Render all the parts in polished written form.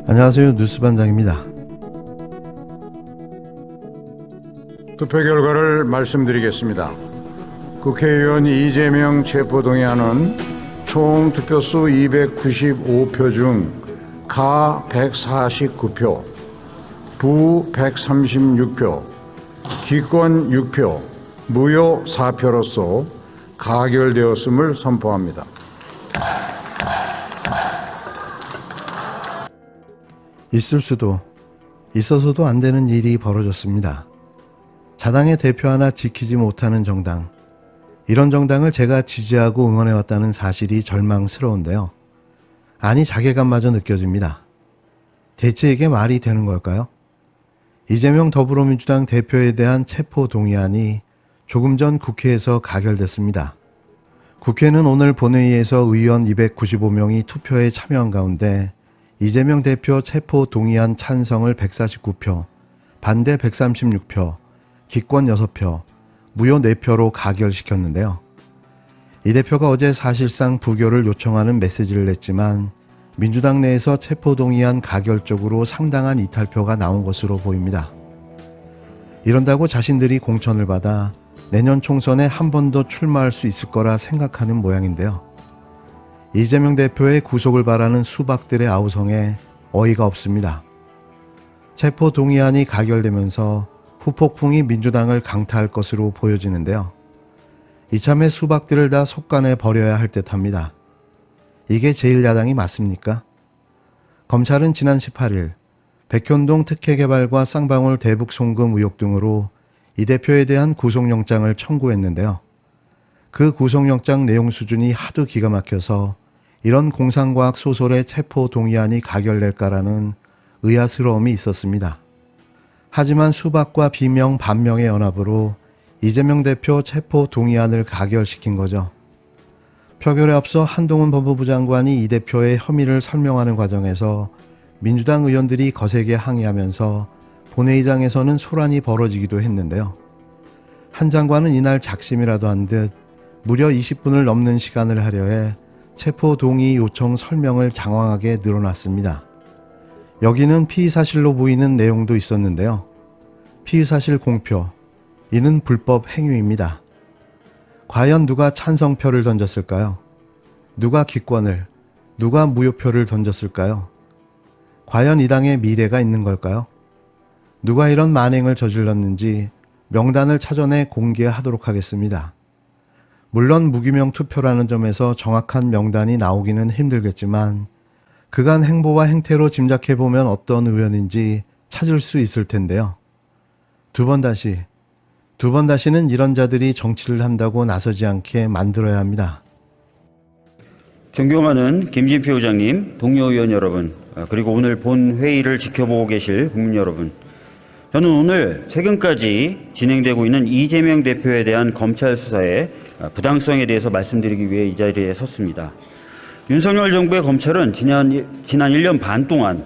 안녕하세요. 뉴스반장입니다. 투표 결과를 말씀드리겠습니다. 국회의원 이재명 체포동의안은 총 투표수 295표 중 가 149표, 부 136표, 기권 6표, 무효 4표로서 가결되었음을 선포합니다. 있을 수도 있어서도 안 되는 일이 벌어졌습니다. 자당의 대표 하나 지키지 못하는 정당, 이런 정당을 제가 지지하고 응원해왔다는 사실이 절망스러운데요. 아니, 자괴감마저 느껴집니다. 대체 이게 말이 되는 걸까요? 이재명 더불어민주당 대표에 대한 체포 동의안이 조금 전 국회에서 가결됐습니다. 국회는 오늘 본회의에서 의원 295명이 투표에 참여한 가운데 이재명 대표 체포 동의안 찬성을 149표, 반대 136표, 기권 6표, 무효 4표로 가결시켰는데요. 이 대표가 어제 사실상 부결을 요청하는 메시지를 냈지만 민주당 내에서 체포동의안 가결 쪽으로 상당한 이탈표가 나온 것으로 보입니다. 이런다고 자신들이 공천을 받아 내년 총선에 한 번 더 출마할 수 있을 거라 생각하는 모양인데요. 이재명 대표의 구속을 바라는 수박들의 아우성에 어이가 없습니다. 체포동의안이 가결되면서 후폭풍이 민주당을 강타할 것으로 보여지는데요. 이참에 수박들을 다 속간에 버려야 할 듯합니다. 이게 제1야당이 맞습니까? 검찰은 지난 18일 백현동 특혜개발과 쌍방울 대북 송금 의혹 등으로 이 대표에 대한 구속영장을 청구했는데요. 그 구속영장 내용 수준이 하도 기가 막혀서 이런 공상과학 소설의 체포 동의안이 가결될까라는 의아스러움이 있었습니다. 하지만 수박과 비명 반명의 연합으로 이재명 대표 체포 동의안을 가결시킨 거죠. 표결에 앞서 한동훈 법무부 장관이 이 대표의 혐의를 설명하는 과정에서 민주당 의원들이 거세게 항의하면서 본회의장에서는 소란이 벌어지기도 했는데요. 한 장관은 이날 작심이라도 한 듯 무려 20분을 넘는 시간을 하려해 체포 동의 요청 설명을 장황하게 늘어놨습니다. 여기는 피의사실로 보이는 내용도 있었는데요. 피의사실 공표, 이는 불법 행위입니다. 과연 누가 찬성표를 던졌을까요? 누가 기권을, 누가 무효표를 던졌을까요? 과연 이 당에 미래가 있는 걸까요? 누가 이런 만행을 저질렀는지 명단을 찾아내 공개하도록 하겠습니다. 물론 무기명 투표라는 점에서 정확한 명단이 나오기는 힘들겠지만 그간 행보와 행태로 짐작해보면 어떤 의원인지 찾을 수 있을 텐데요. 두 번 다시는 이런 자들이 정치를 한다고 나서지 않게 만들어야 합니다. 존경하는 김진표 의장님, 동료 의원 여러분, 그리고 오늘 본 회의를 지켜보고 계실 국민 여러분, 저는 오늘 최근까지 진행되고 있는 이재명 대표에 대한 검찰 수사의 부당성에 대해서 말씀드리기 위해 이 자리에 섰습니다. 윤석열 정부의 검찰은 지난 1년 반 동안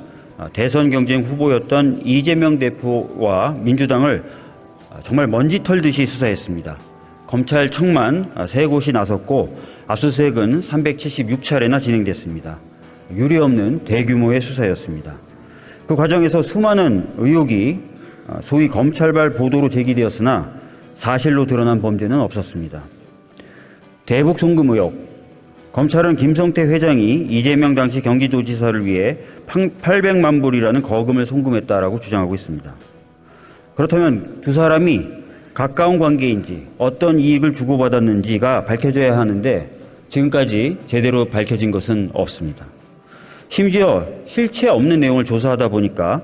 대선 경쟁 후보였던 이재명 대표와 민주당을 정말 먼지 털듯이 수사했습니다. 검찰청만 3곳이 나섰고 압수수색은 376차례나 진행됐습니다. 유례없는 대규모의 수사였습니다. 그 과정에서 수많은 의혹이 소위 검찰발 보도로 제기되었으나 사실로 드러난 범죄는 없었습니다. 대북 송금 의혹. 검찰은 김성태 회장이 이재명 당시 경기도지사를 위해 800만 불이라는 거금을 송금했다라고 주장하고 있습니다. 그렇다면 두 사람이 가까운 관계인지 어떤 이익을 주고받았는지가 밝혀져야 하는데 지금까지 제대로 밝혀진 것은 없습니다. 심지어 실체 없는 내용을 조사하다 보니까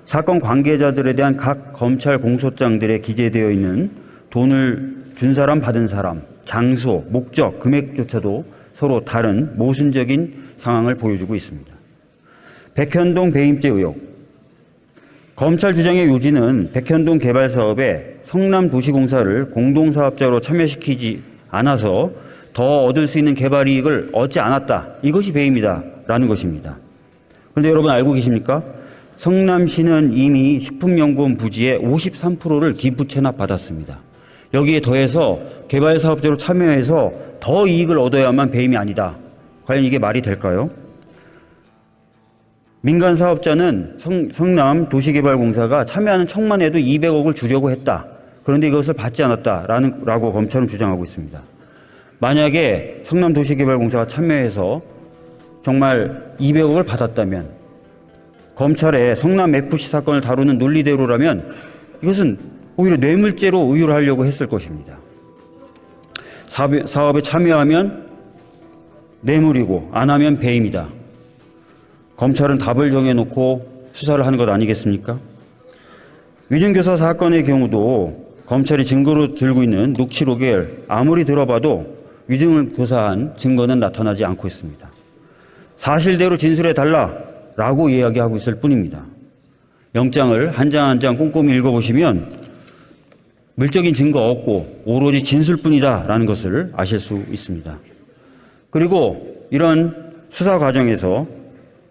사건 관계자들에 대한 각 검찰 공소장들에 기재되어 있는 돈을 준 사람, 받은 사람, 장소, 목적, 금액조차도 서로 다른 모순적인 상황을 보여주고 있습니다. 백현동 배임죄 의혹. 검찰 주장의 요지는 백현동 개발 사업에 성남도시공사를 공동사업자로 참여시키지 않아서 더 얻을 수 있는 개발 이익을 얻지 않았다. 이것이 배임이다. 라는 것입니다. 그런데 여러분 알고 계십니까? 성남시는 이미 식품연구원 부지의 53%를 기부 체납받았습니다. 여기에 더해서 개발 사업자로 참여해서 더 이익을 얻어야만 배임이 아니다. 과연 이게 말이 될까요? 민간 사업자는 성남 도시개발공사가 참여하는 척만 해도 200억을 주려고 했다. 그런데 이것을 받지 않았다라고 검찰은 주장하고 있습니다. 만약에 성남 도시개발공사가 참여해서 정말 200억을 받았다면 검찰의 성남 FC 사건을 다루는 논리대로라면 이것은 오히려 뇌물죄로 의율하려고 했을 것입니다. 사업에 참여하면 뇌물이고 안 하면 배임이다. 검찰은 답을 정해놓고 수사를 하는 것 아니겠습니까? 위증교사 사건의 경우도 검찰이 증거로 들고 있는 녹취록을 아무리 들어봐도 위증을 교사한 증거는 나타나지 않고 있습니다. 사실대로 진술해달라라고 이야기하고 있을 뿐입니다. 영장을 한 장 한 장 꼼꼼히 읽어보시면 물적인 증거 없고 오로지 진술뿐이다라는 것을 아실 수 있습니다. 그리고 이런 수사 과정에서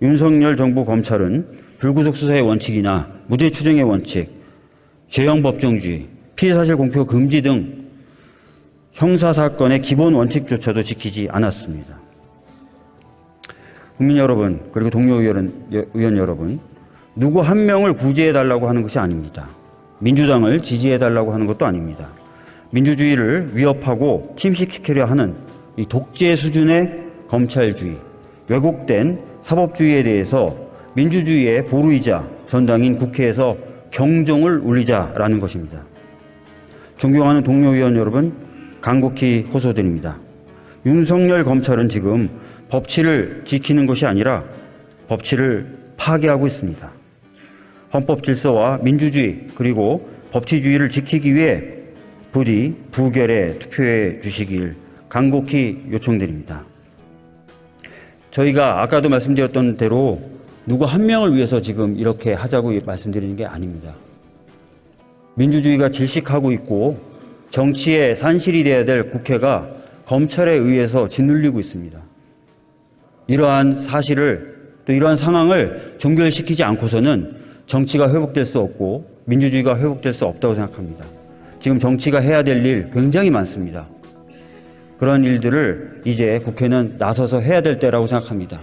윤석열 정부 검찰은 불구속 수사의 원칙이나 무죄 추정의 원칙, 죄형 법정주의, 피해사실 공표 금지 등 형사사건의 기본 원칙조차도 지키지 않았습니다. 국민 여러분, 그리고 동료 의원 여러분, 누구 한 명을 구제해달라고 하는 것이 아닙니다. 민주당을 지지해달라고 하는 것도 아닙니다. 민주주의를 위협하고 침식시키려 하는 이 독재 수준의 검찰주의, 왜곡된 사법주의에 대해서 민주주의의 보루이자 전당인 국회에서 경종을 울리자라는 것입니다. 존경하는 동료 의원 여러분, 간곡히 호소드립니다. 윤석열 검찰은 지금 법치를 지키는 것이 아니라 법치를 파괴하고 있습니다. 헌법 질서와 민주주의 그리고 법치주의를 지키기 위해 부디 부결에 투표해 주시길 간곡히 요청드립니다. 저희가 아까도 말씀드렸던 대로 누구 한 명을 위해서 지금 이렇게 하자고 말씀드리는 게 아닙니다. 민주주의가 질식하고 있고 정치의 산실이 되어야 될 국회가 검찰에 의해서 짓눌리고 있습니다. 이러한 사실을 또 이러한 상황을 종결시키지 않고서는 정치가 회복될 수 없고 민주주의가 회복될 수 없다고 생각합니다. 지금 정치가 해야 될 일 굉장히 많습니다. 그런 일들을 이제 국회는 나서서 해야 될 때라고 생각합니다.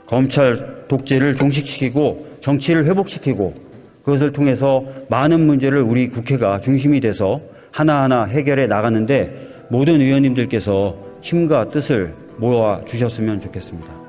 검찰 독재를 종식시키고 정치를 회복시키고 그것을 통해서 많은 문제를 우리 국회가 중심이 돼서 하나하나 해결해 나가는데 모든 의원님들께서 힘과 뜻을 모아 주셨으면 좋겠습니다.